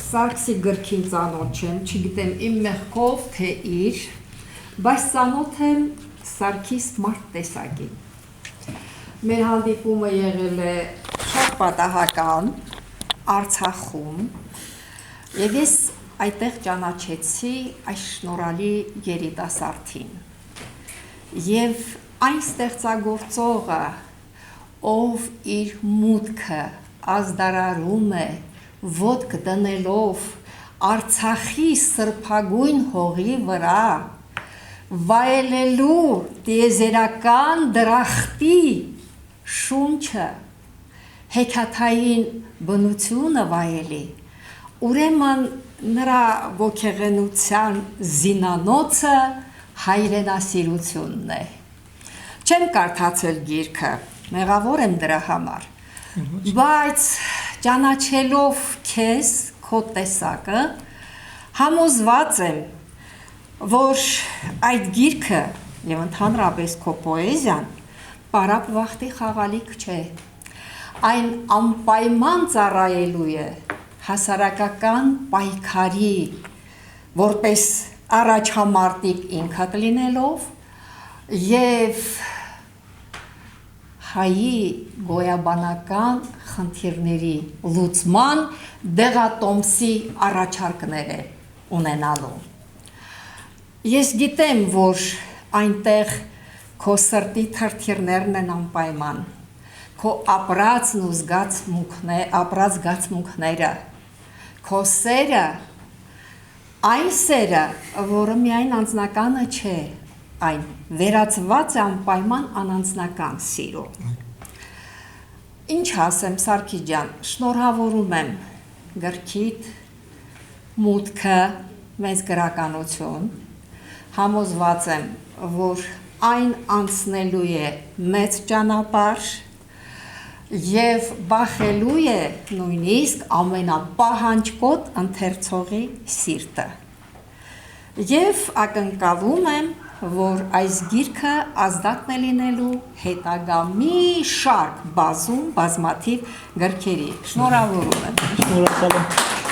Սարգսի գրքին ծանոթ չեմ, չգիտեմ իմ մեղքով թե իր, բայց ծանոթ եմ Սարգիս մարդ տեսակին։ Մեր հանդիպումը եղել է շատ պատահական Արցախում, եւ ես այդտեղ ճանաչեցի այս շնորհալի երիտասարդին։ Եվ այն ստեղծագործողը, ով իր մուտքը ազդարարում է ոտք դնելով Արցախի սրբագույն հողի վրա, վայելելու տիեզերական դրախտի շունչը, հեքիաթային բնությունը վայելի, ուրեմն նրա ոգեղենության զինանոցը հայրենասիրությունն է։ Չեմ կարդացել գիրքը, մեղավոր եմ դրա համար, բայց ճանաչելով քեզ, քո տեսակը, համոզված եմ, որ այդ գիրքը եւ ընդհանրապես քո պոեզիան պարապ վախտի խաղալիք չէ։ Այն անպայման ծառայելու է հասարակական պայքարի, որպես առաջամարտիկ ինքդ լինելով եւ հայի գոյաբանական խնդիրների լուծման դեղատոմսի առաջարկներ է ունենալու։ Ես գիտեմ, որ այնտեղ քո սրտի թրթիրներն են անպայման, քո ապրած զգացմունքները, քո սերը, այն սերը, որը միայն անձնականը չէ, այն վերածված է անպայման անանձնական սիրո։ Ինչ ասեմ, Սարգիս ջան, շնորհավորում եմ գրքիդ, մուտքը, մեծ գրականություն, համոզված եմ, որ այն անցնելու է մեծ ճանապարհ եւ բախելու է նույնիսկ ամենապահանջկոտ ընթերցողի սիրտը։ Եվ ակնկալում եմ, որ այս գիրքը ազդակն է լինելու հետագա մի շարք բազմաթիվ գրքերի։ Շնորհավորում եմ։ Շնորհակալ եմ։